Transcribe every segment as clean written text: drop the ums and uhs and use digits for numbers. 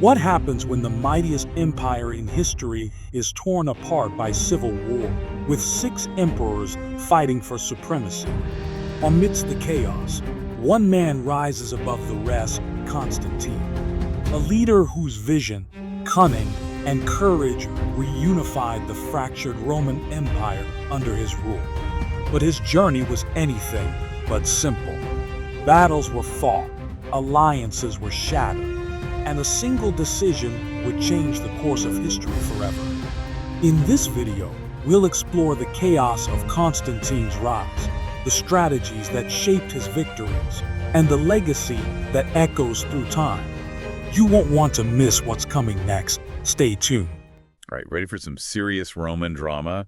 What happens when the mightiest empire in history is torn apart by civil war, with 6 emperors fighting for supremacy? Amidst the chaos, one man rises above the rest, Constantine, a leader whose vision, cunning, and courage reunified the fractured Roman Empire under his rule. But his journey was anything but simple. Battles were fought, alliances were shattered, and a single decision would change the course of history forever. In this video, we'll explore the chaos of Constantine's rise, the strategies that shaped his victories, and the legacy that echoes through time. You won't want to miss what's coming next. Stay tuned. All right, ready for some serious Roman drama?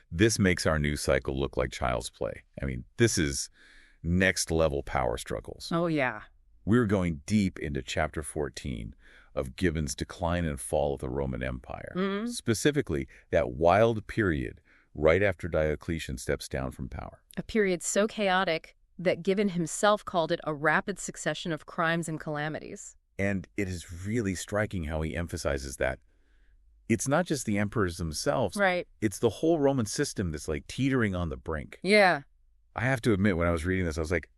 This makes our news cycle look like child's play. I mean, this is next-level power struggles. Oh, yeah. We're going deep into Chapter 14 of Gibbon's Decline and Fall of the Roman Empire. Specifically, that wild period right after Diocletian steps down from power. A period so chaotic that Gibbon himself called it a rapid succession of crimes and calamities. And it is really striking how he emphasizes that it's not just the emperors themselves. Right. It's the whole Roman system that's like teetering on the brink. Yeah. I have to admit, when I was reading this, I was like,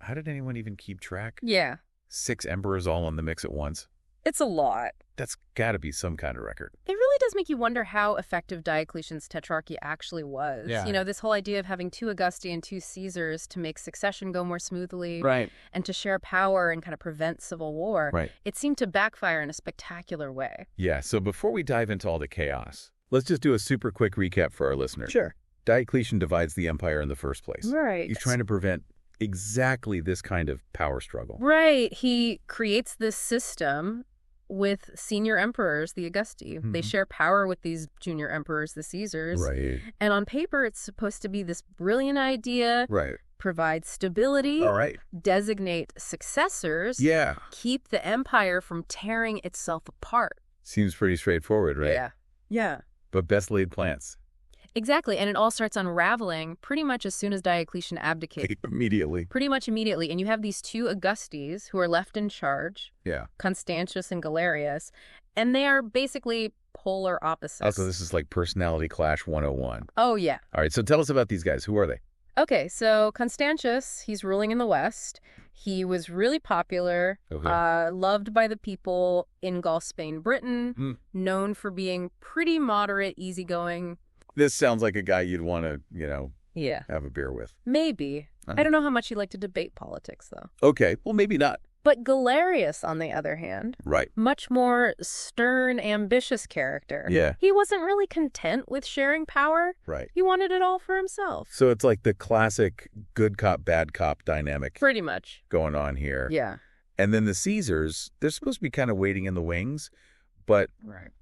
how did anyone even keep track? Yeah. 6 emperors all in the mix at once? It's a lot. That's got to be some kind of record. It really does make you wonder how effective Diocletian's tetrarchy actually was. Yeah. You know, this whole idea of having 2 Augusti and 2 Caesars to make succession go more smoothly. Right. And to share power and kind of prevent civil war. Right. It seemed to backfire in a spectacular way. Yeah, so before we dive into all the chaos, let's just do a super quick recap for our listeners. Sure. Diocletian divides the empire in the first place. Right. He's trying to prevent exactly this kind of power struggle. Right. He creates this system with senior emperors, the Augusti. They share power with these junior emperors, the Caesars. Right. And on paper, it's supposed to be this brilliant idea. Right. Provide stability. All right. Designate successors. Yeah. Keep the empire from tearing itself apart. Seems pretty straightforward, right? Yeah. Yeah. But best laid plans. Exactly. And it all starts unraveling pretty much as soon as Diocletian abdicates. Immediately. Pretty much immediately. And you have these 2 Augustes who are left in charge. Yeah. Constantius and Galerius. And they are basically polar opposites. Also, this is like personality clash 101. Oh, yeah. All right, so tell us about these guys. Who are they? Okay, so Constantius, he's ruling in the West. He was really popular, loved by the people in Gaul, Spain, Britain, known for being pretty moderate, easygoing. This sounds like a guy you'd want to, Yeah. have a beer with. Maybe. I don't know how much he liked to debate politics, though. Okay, well, maybe not. But Galerius, on the other hand, Right. much more stern, ambitious character. Yeah. He wasn't really content with sharing power. Right. He wanted it all for himself. So it's like the classic good cop, bad cop dynamic Pretty much. going on here. Yeah. And then the Caesars, they're supposed to be kind of waiting in the wings, but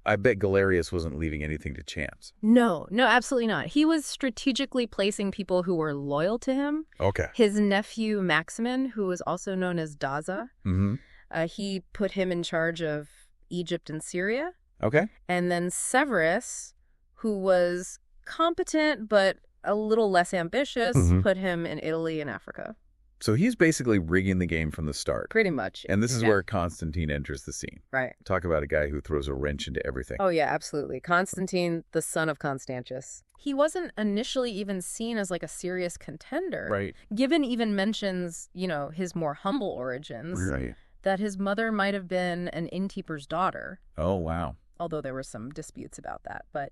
I bet Galerius wasn't leaving anything to chance. No, absolutely not. He was strategically placing people who were loyal to him. Okay. His nephew, Maximin, who was also known as Daza, he put him in charge of Egypt and Syria. Okay. And then Severus, who was competent but a little less ambitious, put him in Italy and Africa. So he's basically rigging the game from the start. Pretty much. And this is where Constantine enters the scene. Right. Talk about a guy who throws a wrench into everything. Oh, yeah, absolutely. Constantine, the son of Constantius. He wasn't initially even seen as like a serious contender. Right. Gibbon even mentions, his more humble origins. Right. That his mother might have been an innkeeper's daughter. Oh, wow. Although there were some disputes about that. But,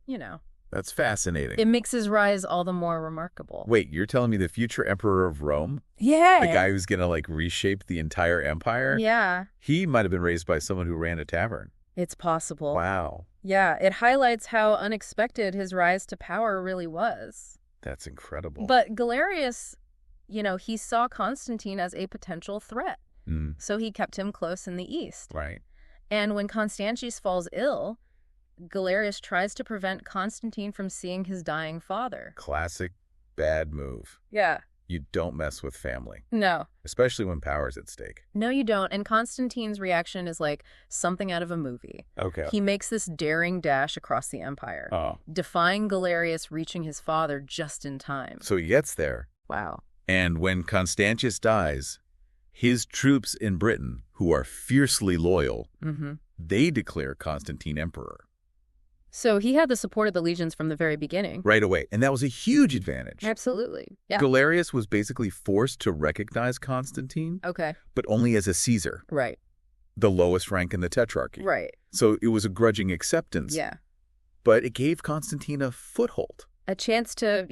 That's fascinating. it makes his rise all the more remarkable. Wait, you're telling me the future emperor of Rome? Yeah. The guy who's going to reshape the entire empire? Yeah. He might have been raised by someone who ran a tavern. It's possible. Wow. Yeah, it highlights how unexpected his rise to power really was. That's incredible. But Galerius, he saw Constantine as a potential threat. So he kept him close in the east. Right. And when Constantius falls ill, Galerius tries to prevent Constantine from seeing his dying father. Classic bad move. Yeah. You don't mess with family. No. Especially when power's at stake. No, you don't. And Constantine's reaction is like something out of a movie. Okay. He makes this daring dash across the empire, defying Galerius reaching his father just in time. So he gets there. Wow. And when Constantius dies, his troops in Britain, who are fiercely loyal, they declare Constantine emperor. So he had the support of the legions from the very beginning. Right away. And that was a huge advantage. Absolutely. Yeah. Galerius was basically forced to recognize Constantine, Okay. but only as a Caesar, Right. the lowest rank in the Tetrarchy. Right. So it was a grudging acceptance. Yeah. But it gave Constantine a foothold. A chance to,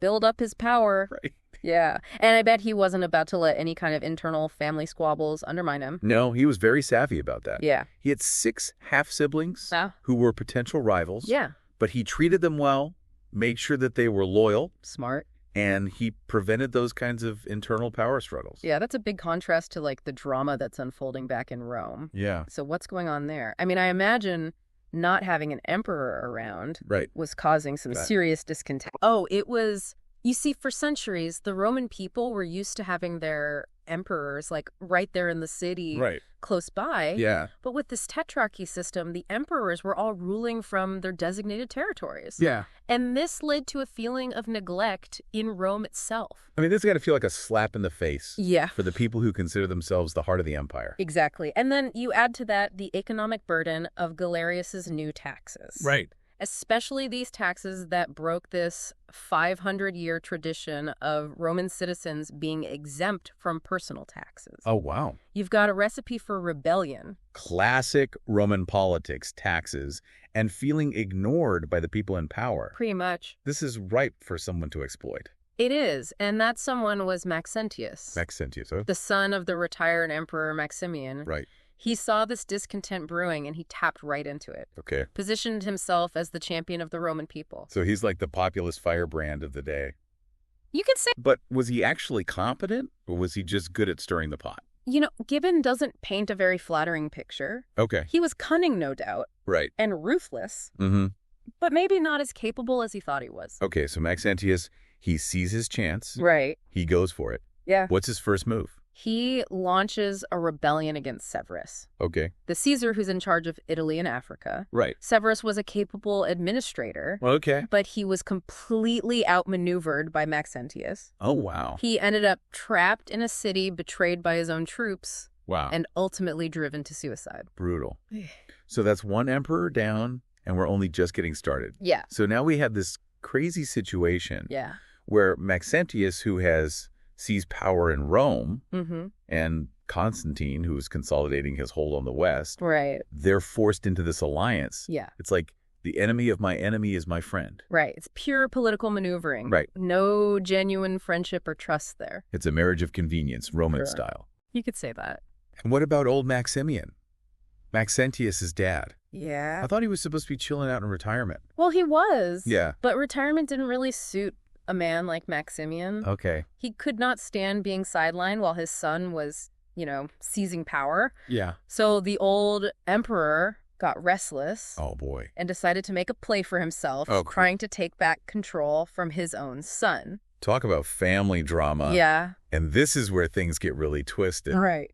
build up his power. Right. Yeah. And I bet he wasn't about to let any kind of internal family squabbles undermine him. No, he was very savvy about that. Yeah. He had 6 half-siblings Ah. who were potential rivals. Yeah. But he treated them well, made sure that they were loyal, Smart. and he prevented those kinds of internal power struggles. Yeah, that's a big contrast to the drama that's unfolding back in Rome. Yeah. So what's going on there? I mean, I imagine not having an emperor around Right. was causing some serious discontent. Oh, it was, you see, for centuries, the Roman people were used to having their emperors right there in the city, Right. close by. Yeah. But with this tetrarchy system, the emperors were all ruling from their designated territories. Yeah. And this led to a feeling of neglect in Rome itself. I mean, this has got to feel like a slap in the face Yeah. for the people who consider themselves the heart of the empire. Exactly. And then you add to that the economic burden of Galerius's new taxes. Right. Especially these taxes that broke this 500-year tradition of Roman citizens being exempt from personal taxes. Oh, wow. You've got a recipe for rebellion. Classic Roman politics, taxes, and feeling ignored by the people in power. Pretty much. This is ripe for someone to exploit. It is, and that someone was Maxentius, Maxentius, huh? the son of the retired Emperor Maximian. Right. He saw this discontent brewing and he tapped right into it. Okay. Positioned himself as the champion of the Roman people. So he's like the populist firebrand of the day. You could say, But was he actually competent, or was he just good at stirring the pot? Gibbon doesn't paint a very flattering picture. Okay. He was cunning, no doubt, Right. and ruthless, Mm-hmm. but maybe not as capable as he thought he was. Okay, so Maxentius, he sees his chance. Right. He goes for it. Yeah. What's his first move? He launches a rebellion against Severus, Okay. the Caesar who's in charge of Italy and Africa. Right. Severus was a capable administrator, Okay. but he was completely outmaneuvered by Maxentius. Oh, wow. He ended up trapped in a city, betrayed by his own troops, Wow. and ultimately driven to suicide. Brutal. So that's one emperor down, and we're only just getting started. Yeah. So now we have this crazy situation Yeah. where Maxentius, who sees power in Rome, Mm-hmm. and Constantine, who is consolidating his hold on the West, Right. they're forced into this alliance. Yeah. It's like the enemy of my enemy is my friend. Right. It's pure political maneuvering. Right. No genuine friendship or trust there. It's a marriage of convenience, Roman Sure. style. You could say that. And what about old Maximian? Maxentius' dad. Yeah. I thought he was supposed to be chilling out in retirement. Well, he was. Yeah. But retirement didn't really suit a man like Maximian. Okay. He could not stand being sidelined while his son was, seizing power. Yeah. So the old emperor got restless Oh, boy. and decided to make a play for himself, Oh, cool. trying to take back control from his own son. Talk about family drama. Yeah. And this is where things get really twisted. Right.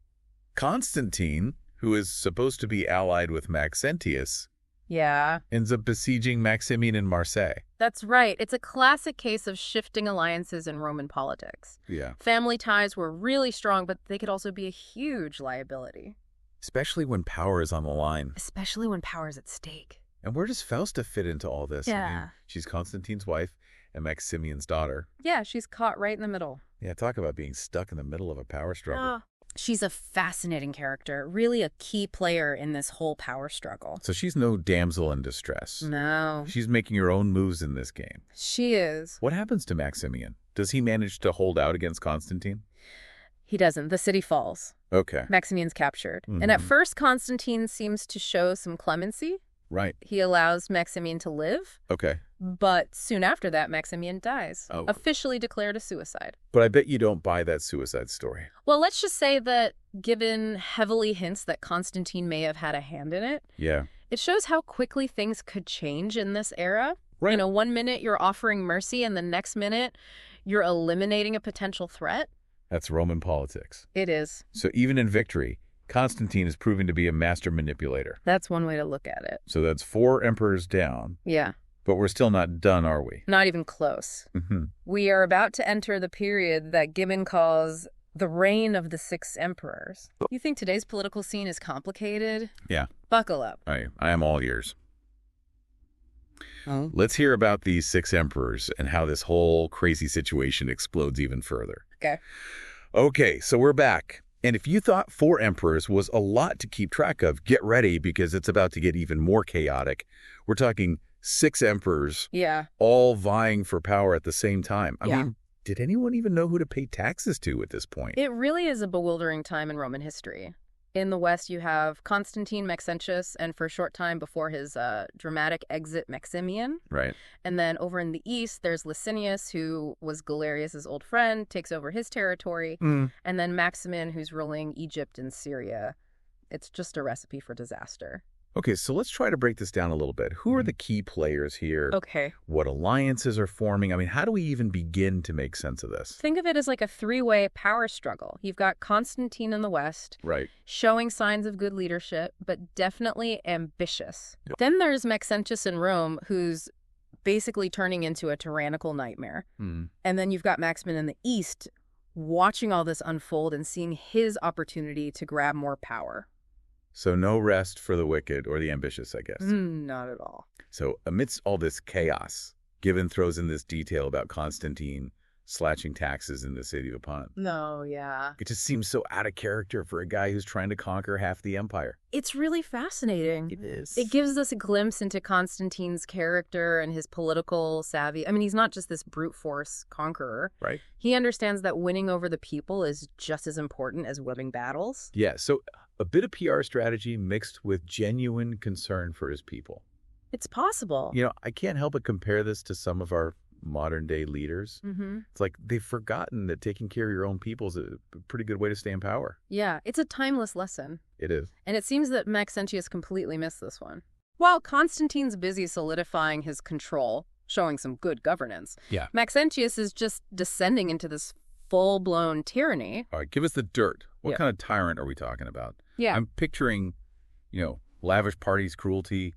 Constantine, who is supposed to be allied with Maxentius, Yeah. ends up besieging Maximian in Marseille. That's right. It's a classic case of shifting alliances in Roman politics. Yeah. Family ties were really strong, but they could also be a huge liability, Especially when power is on the line. especially when power's at stake. And where does Fausta fit into all this? I mean, Yeah. she's Constantine's wife and Maximian's daughter. Yeah, she's caught right in the middle. Yeah, talk about being stuck in the middle of a power struggle. Ah. She's a fascinating character, really a key player in this whole power struggle. So she's no damsel in distress. No, She's making her own moves in this game. she is. What happens to Maximian? Does he manage to hold out against Constantine? He doesn't. The city falls. Okay. Maximian's captured. And at Mhm. first, Constantine seems to show some clemency. Right. He allows Maximian to live, Okay. but soon after that, Maximian dies, Oh. officially declared a suicide. But I bet you don't buy that suicide story. Well, let's just say that given heavily hints that Constantine may have had a hand in it, Yeah. it shows how quickly things could change in this era. Right. 1 minute you're offering mercy and the next minute you're eliminating a potential threat. That's Roman politics. It is. So even in victory, Constantine is proving to be a master manipulator. That's one way to look at it. So that's 4 emperors down, Yeah. but we're still not done, are we? Not even close. Mm-hmm. We are about to enter the period that Gibbon calls The reign of the 6 emperors. You think today's political scene is complicated? Yeah. Buckle up. I am all ears. Oh. Let's hear about these 6 emperors and how this whole crazy situation explodes even further. Okay, so we're back. And if you thought 4 emperors was a lot to keep track of, get ready because it's about to get even more chaotic. We're talking 6 emperors, all vying for power at the same time. I mean, did anyone even know who to pay taxes to at this point? It really is a bewildering time in Roman history. In the West, you have Constantine Maxentius, and for a short time before his dramatic exit, Maximian. Right. And then over in the East, there's Licinius, who was Galerius's old friend, takes over his territory. And then Maximin, who's ruling Egypt and Syria. It's just a recipe for disaster. Okay, so let's try to break this down a little bit. Who are the key players here? Okay. What alliances are forming? I mean, how do we even begin to make sense of this? Think of it as like a 3-way power struggle. You've got Constantine in the West, showing signs of good leadership, but definitely ambitious. Then there's Maxentius in Rome, who's basically turning into a tyrannical nightmare. And then you've got Maximin in the East, watching all this unfold and seeing his opportunity to grab more power. So no rest for the wicked or the ambitious, I guess. Not at all. So amidst all this chaos, Gibbon throws in this detail about Constantine slashing taxes in the city of Upon. No, yeah. It just seems so out of character for a guy who's trying to conquer half the empire. It's really fascinating. It is. It gives us a glimpse into Constantine's character and his political savvy. I mean, he's not just this brute force conqueror. Right. He understands that winning over the people is just as important as winning battles. Yeah, so a bit of PR strategy mixed with genuine concern for his people. It's possible. You know, I can't help but compare this to some of our modern-day leaders. It's like they've forgotten that taking care of your own people is a pretty good way to stay in power. Yeah, it's a timeless lesson. It is. And it seems that Maxentius completely missed this one. While Constantine's busy solidifying his control, showing some good governance, Maxentius is just descending into this full-blown tyranny. All right, give us the dirt. What kind of tyrant are we talking about? Yeah. I'm picturing, lavish parties, cruelty,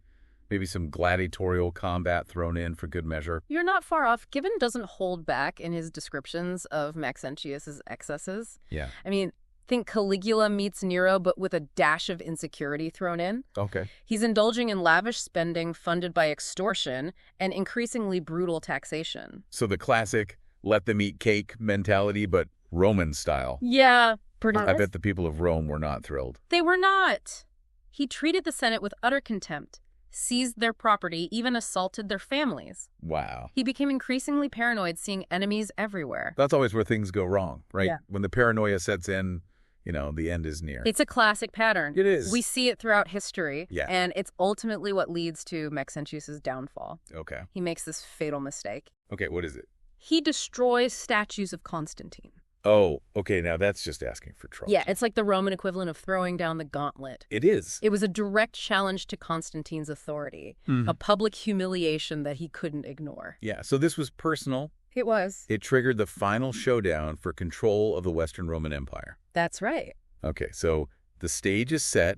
maybe some gladiatorial combat thrown in for good measure. You're not far off. Gibbon doesn't hold back in his descriptions of Maxentius's excesses. Yeah. I mean, think Caligula meets Nero, but with a dash of insecurity thrown in. Okay. He's indulging in lavish spending funded by extortion and increasingly brutal taxation. So the classic let them eat cake mentality, but Roman style. Yeah, pretty much. I bet the people of Rome were not thrilled. They were not. He treated the Senate with utter contempt, seized their property, even assaulted their families. Wow. He became increasingly paranoid, seeing enemies everywhere. That's always where things go wrong, right? Yeah. When the paranoia sets in, the end is near. It's a classic pattern. It is. We see it throughout history. Yeah. And it's ultimately what leads to Maxentius's downfall. Okay. He makes this fatal mistake. Okay, what is it? He destroys statues of Constantine. Oh, okay, now that's just asking for trouble. Yeah, it's like the Roman equivalent of throwing down the gauntlet. It is. It was a direct challenge to Constantine's authority, a public humiliation that he couldn't ignore. Yeah, so this was personal. It was. It triggered the final showdown for control of the Western Roman Empire. That's right. Okay, so the stage is set.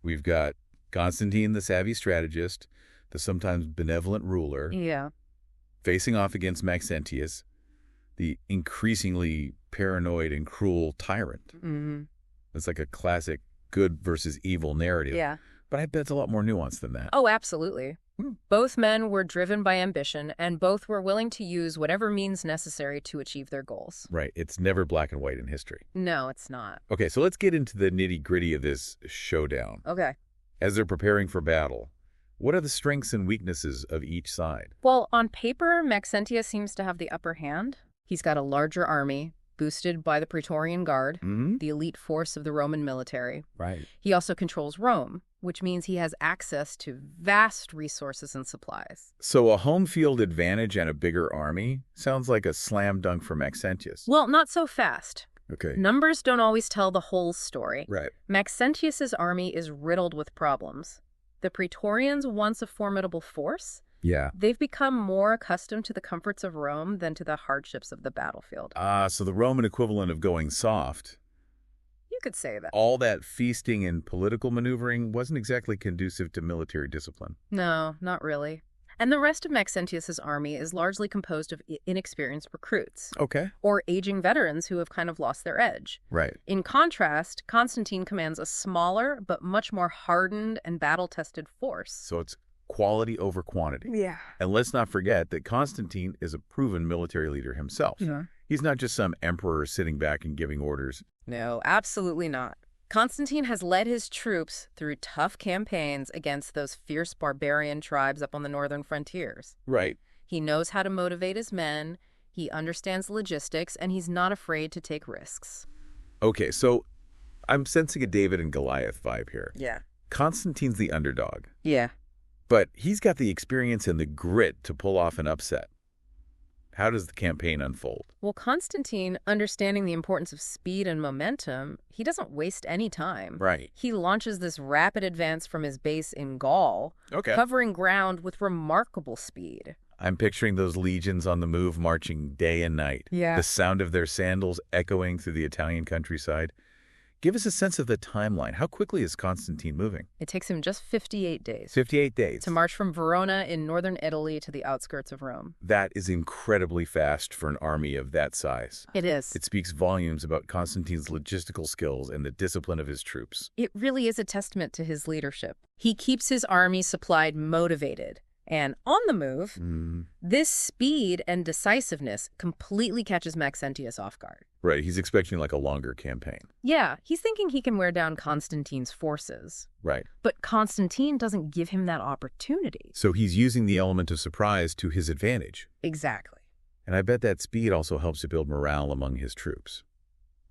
We've got Constantine, the savvy strategist, the sometimes benevolent ruler, facing off against Maxentius, the increasingly paranoid and cruel tyrant. It's like a classic good versus evil narrative. Yeah. But I bet it's a lot more nuanced than that. Oh, absolutely. Both men were driven by ambition, and both were willing to use whatever means necessary to achieve their goals. Right. It's never black and white in history. No, it's not. Okay, so let's get into the nitty-gritty of this showdown. Okay. As they're preparing for battle, what are the strengths and weaknesses of each side? Well, on paper, Maxentius seems to have the upper hand. He's got a larger army, boosted by the Praetorian Guard, the elite force of the Roman military. Right. He also controls Rome, which means he has access to vast resources and supplies. So a home field advantage and a bigger army sounds like a slam dunk for Maxentius. Well, not so fast. Okay. Numbers don't always tell the whole story. Right. Maxentius's army is riddled with problems. The Praetorians, once a formidable force, they've become more accustomed to the comforts of Rome than to the hardships of the battlefield. So the Roman equivalent of going soft. You could say that. All that feasting and political maneuvering wasn't exactly conducive to military discipline. No, not really. And the rest of Maxentius's army is largely composed of inexperienced recruits. Okay. Or aging veterans who have kind of lost their edge. Right. In contrast, Constantine commands a smaller but much more hardened and battle-tested force. So it's quality over quantity. Yeah. And let's not forget that Constantine is a proven military leader himself. Yeah. He's not just some emperor sitting back and giving orders. No, absolutely not. Constantine has led his troops through tough campaigns against those fierce barbarian tribes up on the northern frontiers. Right. He knows how to motivate his men, he understands logistics, and he's not afraid to take risks. Okay, so I'm sensing a David and Goliath vibe here. Yeah. Constantine's the underdog, Yeah. but he's got the experience and the grit to pull off an upset. How does the campaign unfold? Well, Constantine, understanding the importance of speed and momentum, he doesn't waste any time. Right. He launches this rapid advance from his base in Gaul, covering ground with remarkable speed. I'm picturing those legions on the move marching day and night. Yeah. The sound of their sandals echoing through the Italian countryside. Give us a sense of the timeline. How quickly is Constantine moving? It takes him just 58 days. 58 days. To march from Verona in northern Italy to the outskirts of Rome. That is incredibly fast for an army of that size. It is. It speaks volumes about Constantine's logistical skills and the discipline of his troops. It really is a testament to his leadership. He keeps his army supplied, motivated, and on the move. This speed and decisiveness completely catches Maxentius off guard. Right, he's expecting like a longer campaign. Yeah, he's thinking he can wear down Constantine's forces. Right. But Constantine doesn't give him that opportunity. So he's using the element of surprise to his advantage. Exactly. And I bet that speed also helps to build morale among his troops.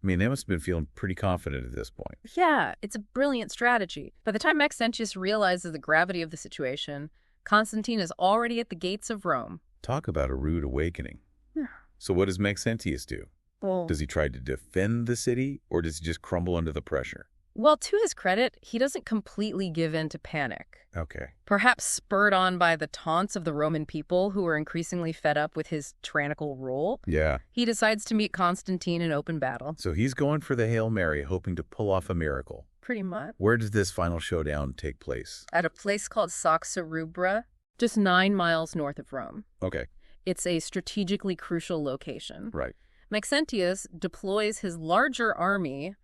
I mean, they must have been feeling pretty confident at this point. Yeah, it's a brilliant strategy. By the time Maxentius realizes the gravity of the situation, Constantine is already at the gates of Rome. Talk about a rude awakening. Yeah. So what does Maxentius do? Well, Does he try to defend the city, or does he just crumble under the pressure? well, to his credit, he doesn't completely give in to panic. Okay. Perhaps spurred on by the taunts of the Roman people who were increasingly fed up with his tyrannical rule, Yeah. he decides to meet Constantine in open battle. So he's going for the Hail Mary, hoping to pull off a miracle. Pretty much. Where does this final showdown take place? At a place called Saxa Rubra, just 9 miles north of Rome. Okay. It's a strategically crucial location. Right. Maxentius deploys his larger army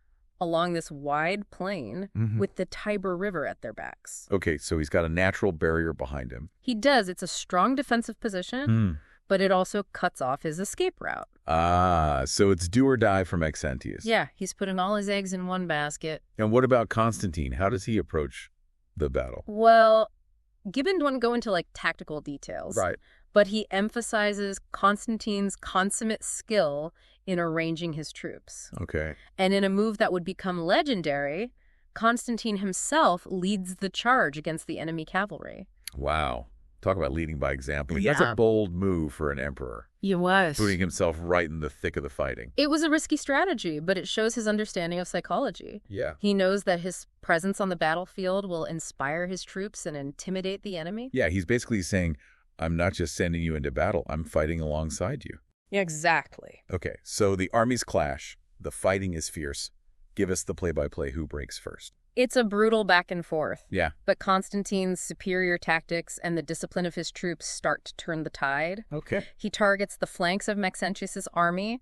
along this wide plain with the Tiber River at their backs. Okay, so he's got a natural barrier behind him. He does. It's a strong defensive position, but it also cuts off his escape route. Ah, so it's do or die for Maxentius. Yeah, he's putting all his eggs in one basket. And what about Constantine? How does he approach the battle? Well, Gibbon doesn't go into tactical details. Right. But he emphasizes Constantine's consummate skill in arranging his troops. Okay. And in a move that would become legendary, Constantine himself leads the charge against the enemy cavalry. Wow. Talk about leading by example. Yeah. That's a bold move for an emperor, He was. putting himself right in the thick of the fighting. It was a risky strategy, but it shows his understanding of psychology. Yeah. He knows that his presence on the battlefield will inspire his troops and intimidate the enemy. Yeah, he's basically saying, I'm not just sending you into battle, I'm fighting alongside you. Exactly. Okay, so the armies clash. The fighting is fierce. Give us the play-by-play who breaks first. It's a brutal back and forth. Yeah. But Constantine's superior tactics and the discipline of his troops start to turn the tide. Okay. He targets the flanks of Maxentius's army,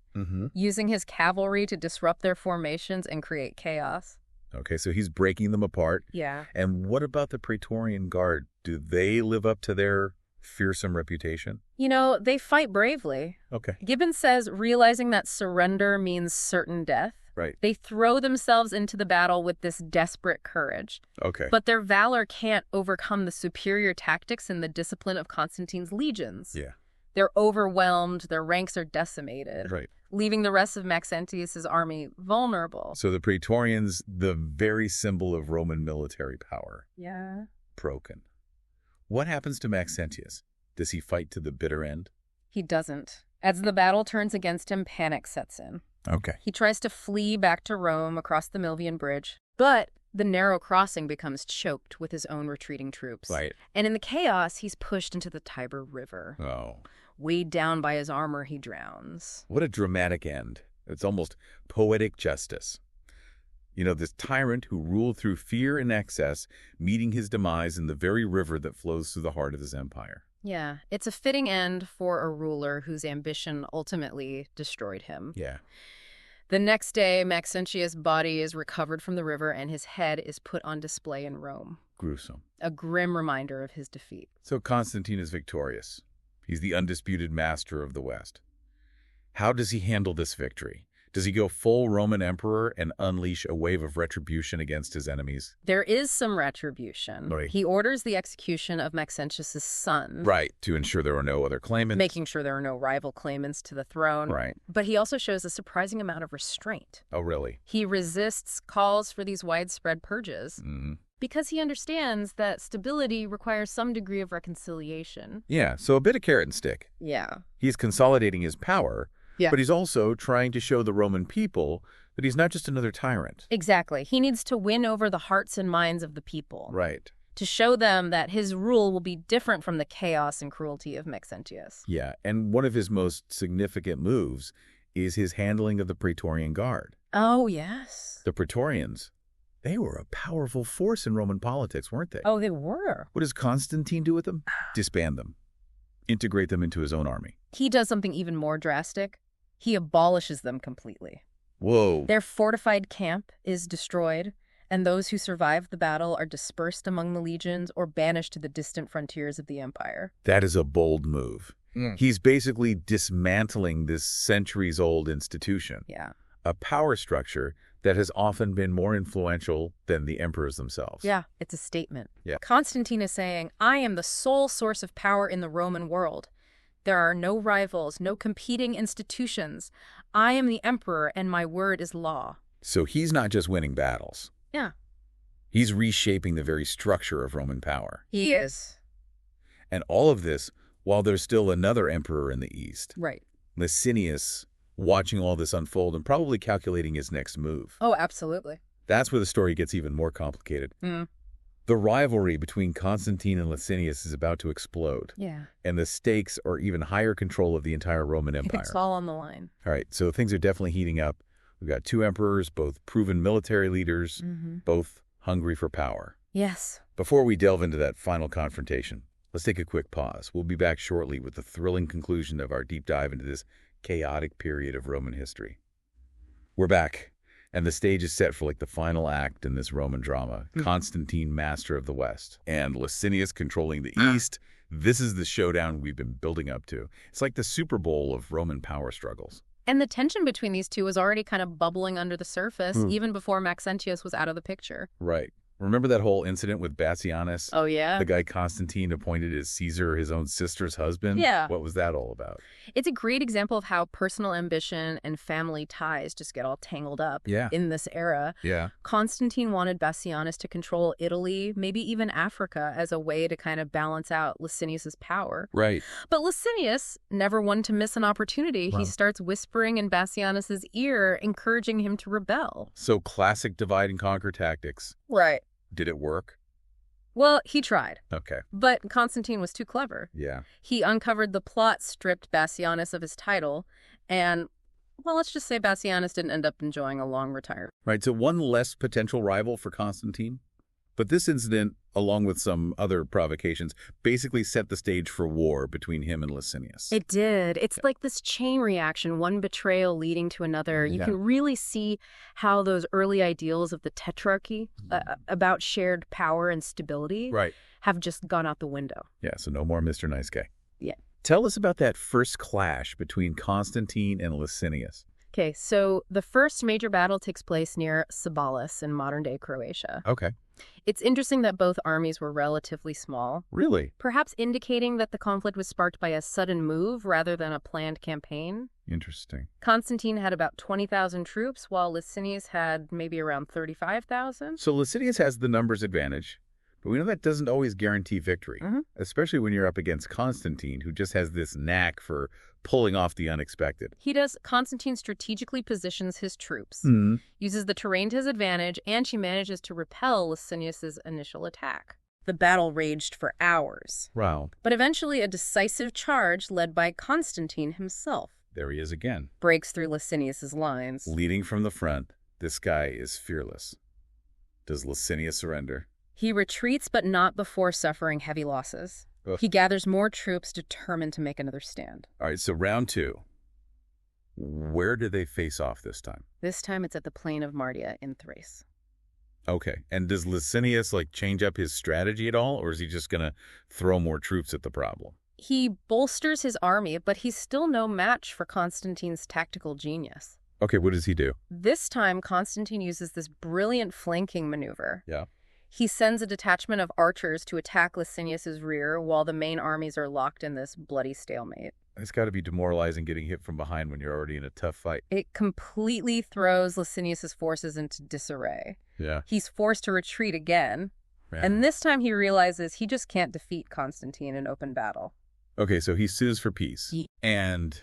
using his cavalry to disrupt their formations and create chaos. Okay, so he's breaking them apart. Yeah. And what about the Praetorian Guard? Do they live up to their fearsome reputation? You know, they fight bravely. Okay. Gibbon says, realizing that surrender means certain death, Right. they throw themselves into the battle with this desperate courage. Okay. But their valor can't overcome the superior tactics and the discipline of Constantine's legions. Yeah. They're overwhelmed, their ranks are decimated, Right. leaving the rest of Maxentius's army vulnerable. So the Praetorians, the very symbol of Roman military power, Yeah. broken. What happens to Maxentius? Does he fight to the bitter end? He doesn't. As the battle turns against him, panic sets in. Okay. He tries to flee back to Rome across the Milvian Bridge, but the narrow crossing becomes choked with his own retreating troops. Right. And in the chaos, he's pushed into the Tiber River. Oh. Weighed down by his armor, he drowns. What a dramatic end. It's almost poetic justice. You know, this tyrant who ruled through fear and excess, meeting his demise in the very river that flows through the heart of his empire. Yeah, it's a fitting end for a ruler whose ambition ultimately destroyed him. Yeah. The next day, Maxentius' body is recovered from the river and his head is put on display in Rome. Gruesome. A grim reminder of his defeat. So Constantine is victorious. He's the undisputed master of the West. How does he handle this victory? Does he go full Roman emperor and unleash a wave of retribution against his enemies? There is some retribution. Right. He orders the execution of Maxentius' son. Right, to ensure there are no other claimants. Making sure there are no rival claimants to the throne. Right. But he also shows a surprising amount of restraint. Oh, really? He resists calls for these widespread purges because he understands that stability requires some degree of reconciliation. Yeah, so a bit of carrot and stick. Yeah. He's consolidating his power, Yeah. but he's also trying to show the Roman people that he's not just another tyrant. Exactly. He needs to win over the hearts and minds of the people. Right. To show them that his rule will be different from the chaos and cruelty of Maxentius. Yeah, and one of his most significant moves is his handling of the Praetorian Guard. Oh, yes. The Praetorians, they were a powerful force in Roman politics, weren't they? Oh, they were. What does Constantine do with them? Disband them. Integrate them into his own army. He does something even more drastic. He abolishes them completely. Whoa. Their fortified camp is destroyed, and those who survive the battle are dispersed among the legions or banished to the distant frontiers of the empire. That is a bold move. He's basically dismantling this centuries-old institution. Yeah. A power structure that has often been more influential than the emperors themselves. Yeah, it's a statement. Yeah. Constantine is saying, I am the sole source of power in the Roman world. There are no rivals, no competing institutions. I am the emperor, and my word is law. So he's not just winning battles. Yeah. He's reshaping the very structure of Roman power. He is. And all of this while there's still another emperor in the east. Right. Licinius, watching all this unfold and probably calculating his next move. Oh, absolutely. That's where the story gets even more complicated. The rivalry between Constantine and Licinius is about to explode. Yeah. And the stakes are even higher control of the entire Roman Empire. It's all on the line. All right, so things are definitely heating up. We've got two emperors, both proven military leaders, both hungry for power. Yes. Before we delve into that final confrontation, let's take a quick pause. We'll be back shortly with the thrilling conclusion of our deep dive into this chaotic period of Roman history. We're back, and the stage is set for like the final act in this Roman drama. Constantine, master of the West, and Licinius controlling the East. This is the showdown we've been building up to. It's like the Super Bowl of Roman power struggles. And the tension between these two was already kind of bubbling under the surface, even before Maxentius was out of the picture. Right. Remember that whole incident with Bassianus? Oh, yeah? The guy Constantine appointed as Caesar, his own sister's husband? Yeah. What was that all about? It's a great example of how personal ambition and family ties just get all tangled up in this era. Yeah. Constantine wanted Bassianus to control Italy, maybe even Africa, as a way to kind of balance out Licinius's power. Right. But Licinius, never one to miss an opportunity. He starts whispering in Bassianus's ear, encouraging him to rebel. So classic divide and conquer tactics. Right. Did it work? Well, he tried. Okay. But Constantine was too clever. Yeah. He uncovered the plot, stripped Bassianus of his title, and, well, let's just say Bassianus didn't end up enjoying a long retirement. Right, so one less potential rival for Constantine. But this incident, along with some other provocations, basically set the stage for war between him and Licinius. It did. It's like this chain reaction, one betrayal leading to another. You can really see how those early ideals of the tetrarchy about shared power and stability have just gone out the window. Yeah, so no more Mr. Nice Guy. Yeah. Tell us about that first clash between Constantine and Licinius. Okay, so the first major battle takes place near Sabalis in modern-day Croatia. Okay. It's interesting that both armies were relatively small. Really? Perhaps indicating that the conflict was sparked by a sudden move rather than a planned campaign. Interesting. Constantine had about 20,000 troops, while Licinius had maybe around 35,000. So Licinius has the numbers advantage, but we know that doesn't always guarantee victory, especially when you're up against Constantine, who just has this knack for pulling off the unexpected. He does. Constantine strategically positions his troops, uses the terrain to his advantage, and she manages to repel Licinius's initial attack. The battle raged for hours. Wow. But eventually a decisive charge led by Constantine himself There he is again. breaks through Licinius's lines. Leading from the front, This guy is fearless. Does Licinius surrender? He retreats, but not before suffering heavy losses. Ugh. He gathers more troops determined to make another stand. All right, so round 2. Where do they face off this time? This time it's at the plain of Mardia in Thrace. Okay, and does Licinius, change up his strategy at all, or is he just going to throw more troops at the problem? He bolsters his army, but he's still no match for Constantine's tactical genius. Okay, what does he do? This time, Constantine uses this brilliant flanking maneuver. Yeah. He sends a detachment of archers to attack Licinius's rear while the main armies are locked in this bloody stalemate. It's got to be demoralizing getting hit from behind when you're already in a tough fight. It completely throws Licinius's forces into disarray. Yeah. He's forced to retreat again, Yeah. and this time he realizes he just can't defeat Constantine in open battle. Okay, so he sues for peace. And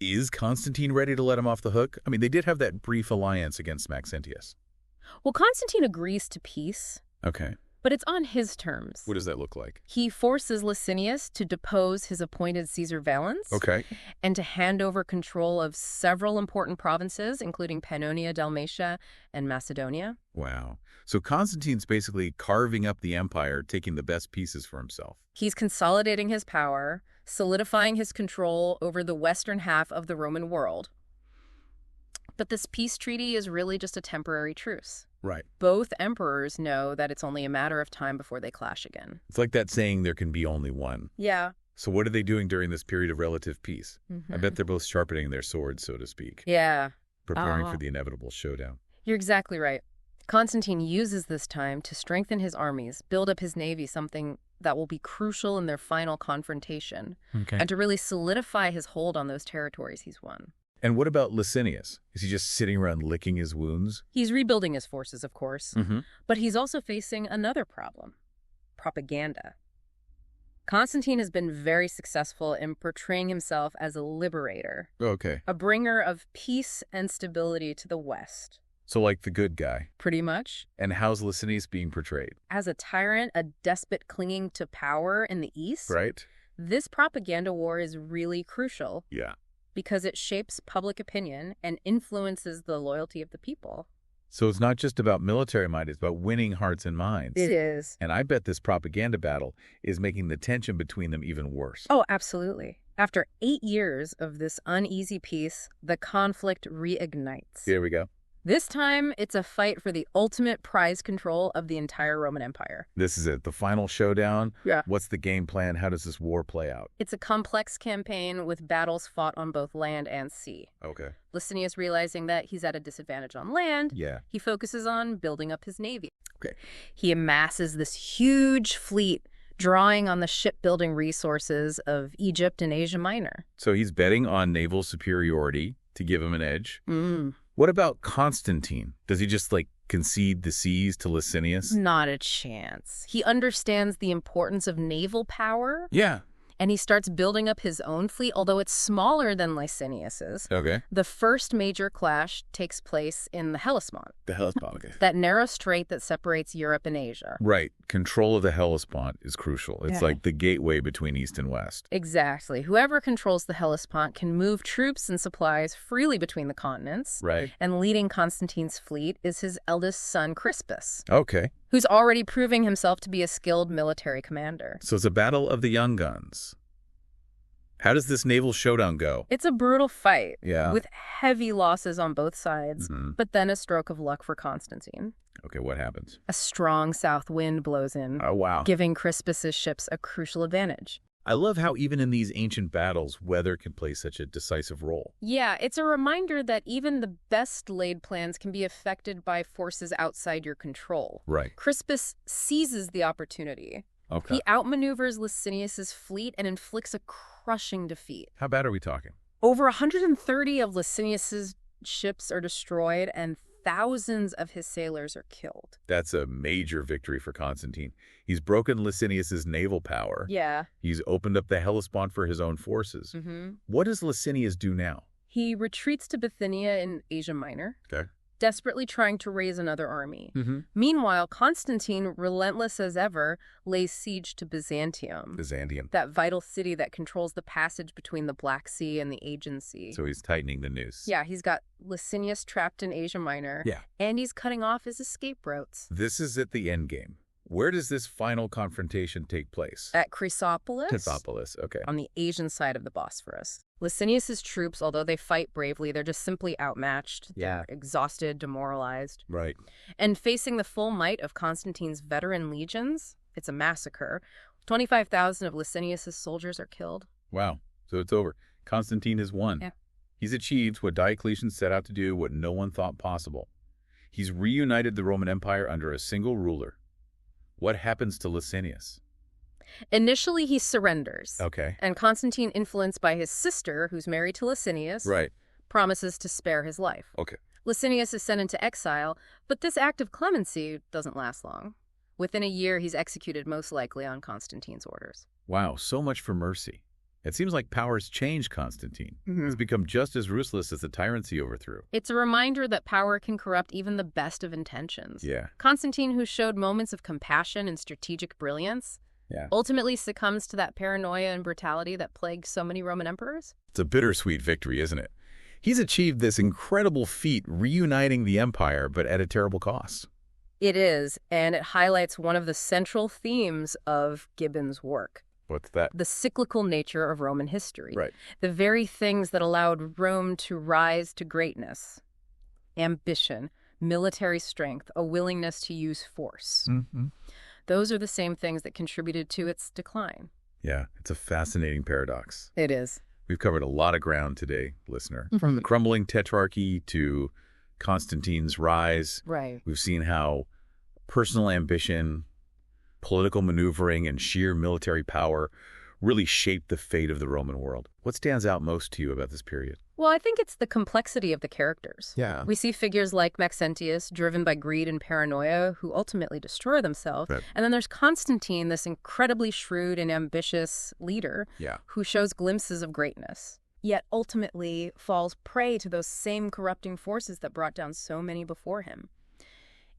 is Constantine ready to let him off the hook? I mean, they did have that brief alliance against Maxentius. Well, Constantine agrees to peace, Okay. but it's on his terms. What does that look like? He forces Licinius to depose his appointed Caesar Valens Okay. and to hand over control of several important provinces, including Pannonia, Dalmatia, and Macedonia. Wow. So Constantine's basically carving up the empire, taking the best pieces for himself. He's consolidating his power, solidifying his control over the western half of the Roman world. But this peace treaty is really just a temporary truce. Right. Both emperors know that it's only a matter of time before they clash again. It's like that saying, there can be only one. Yeah. So what are they doing during this period of relative peace? I bet they're both sharpening their swords, so to speak. Yeah. Preparing for the inevitable showdown. You're exactly right. Constantine uses this time to strengthen his armies, build up his navy, something that will be crucial in their final confrontation, and to really solidify his hold on those territories he's won. And what about Licinius? Is he just sitting around licking his wounds? He's rebuilding his forces, of course, but he's also facing another problem: propaganda. Constantine has been very successful in portraying himself as a liberator, Okay. a bringer of peace and stability to the West. So like the good guy. Pretty much. And how's Licinius being portrayed? As a tyrant, a despot clinging to power in the East. Right? This propaganda war is really crucial Yeah. because it shapes public opinion and influences the loyalty of the people. So it's not just about military might, it's about winning hearts and minds. It is. And I bet this propaganda battle is making the tension between them even worse. Oh, absolutely. After 8 years of this uneasy peace, the conflict reignites. Here we go. This time, it's a fight for the ultimate prize control of the entire Roman Empire. This is it, the final showdown. Yeah. What's the game plan? How does this war play out? It's a complex campaign with battles fought on both land and sea. Okay. Licinius, realizing that he's at a disadvantage on land, Yeah. he focuses on building up his navy. Okay. He amasses this huge fleet, drawing on the shipbuilding resources of Egypt and Asia Minor. So he's betting on naval superiority to give him an edge. What about Constantine? Does he just, concede the seas to Licinius? Not a chance. He understands the importance of naval power, Yeah. and he starts building up his own fleet, although it's smaller than Licinius's. Okay. The first major clash takes place in the Hellespont, The Hellespont, okay. that narrow strait that separates Europe and Asia. Right. Control of the Hellespont is crucial. It's like the gateway between East and West. Exactly. Whoever controls the Hellespont can move troops and supplies freely between the continents. Right. And leading Constantine's fleet is his eldest son, Crispus, Okay. who's already proving himself to be a skilled military commander. So it's a battle of the young guns. How does this naval showdown go? It's a brutal fight, Yeah. with heavy losses on both sides, Mhm. but then a stroke of luck for Constantine. Okay, what happens? A strong south wind blows in, Oh, wow. giving Crispus's ships a crucial advantage. I love how even in these ancient battles, weather can play such a decisive role. Yeah, it's a reminder that even the best laid plans can be affected by forces outside your control. Right. Crispus seizes the opportunity. Okay. He outmaneuvers Licinius's fleet and inflicts a crushing defeat. How bad are we talking? Over 130 of Licinius's ships are destroyed and thousands of his sailors are killed. That's a major victory for Constantine. He's broken Licinius's naval power. Yeah. He's opened up the Hellespont for his own forces. What does Licinius do now? He retreats to Bithynia in Asia Minor. Okay. desperately trying to raise another army. Meanwhile, Constantine, relentless as ever, lays siege to Byzantium. That vital city that controls the passage between the Black Sea and the Aegean Sea. So he's tightening the noose. Yeah, he's got Licinius trapped in Asia Minor. Yeah. And he's cutting off his escape routes. This is at the end game. Where does this final confrontation take place? At Chrysopolis. Chrysopolis, okay. On the Asian side of the Bosphorus. Licinius's troops, although they fight bravely, they're just simply outmatched. Yeah. They're exhausted, demoralized. Right. And facing the full might of Constantine's veteran legions, it's a massacre. 25,000 of Licinius's soldiers are killed. Wow. So it's over. Constantine has won. Yeah. He's achieved what Diocletian set out to do, what no one thought possible. He's reunited the Roman Empire under a single ruler. What happens to Licinius? Initially, he surrenders. Okay. And Constantine, influenced by his sister, who's married to Licinius, Right. promises to spare his life. Okay. Licinius is sent into exile, but this act of clemency doesn't last long. Within a year, he's executed most likely on Constantine's orders. Wow, so much for mercy. It seems like power's changed Constantine. It's become just as ruthless as the tyrants he overthrew. It's a reminder that power can corrupt even the best of intentions. Yeah. Constantine, who showed moments of compassion and strategic brilliance, ultimately succumbs to that paranoia and brutality that plagued so many Roman emperors. It's a bittersweet victory, isn't it? He's achieved this incredible feat, reuniting the empire, but at a terrible cost. It is, and it highlights one of the central themes of Gibbon's work. What's that? The cyclical nature of Roman history. Right. The very things that allowed Rome to rise to greatness. Ambition, military strength, a willingness to use force. Those are the same things that contributed to its decline. Yeah, it's a fascinating paradox. It is. We've covered a lot of ground today, listener. From the crumbling tetrarchy to Constantine's rise. Right. We've seen how personal ambition, political maneuvering, and sheer military power really shaped the fate of the Roman world. What stands out most to you about this period? Well, I think it's the complexity of the characters. Yeah. We see figures like Maxentius, driven by greed and paranoia, who ultimately destroy themselves. Right. And then there's Constantine, this incredibly shrewd and ambitious leader who shows glimpses of greatness, yet ultimately falls prey to those same corrupting forces that brought down so many before him.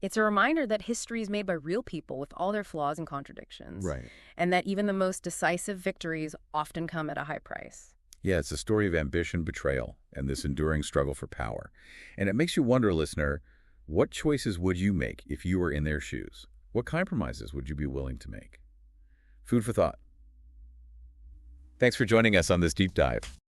It's a reminder that history is made by real people with all their flaws and contradictions. Right. And that even the most decisive victories often come at a high price. Yeah, it's a story of ambition, betrayal, and this enduring struggle for power. And it makes you wonder, listener, what choices would you make if you were in their shoes? What compromises would you be willing to make? Food for thought. Thanks for joining us on this deep dive.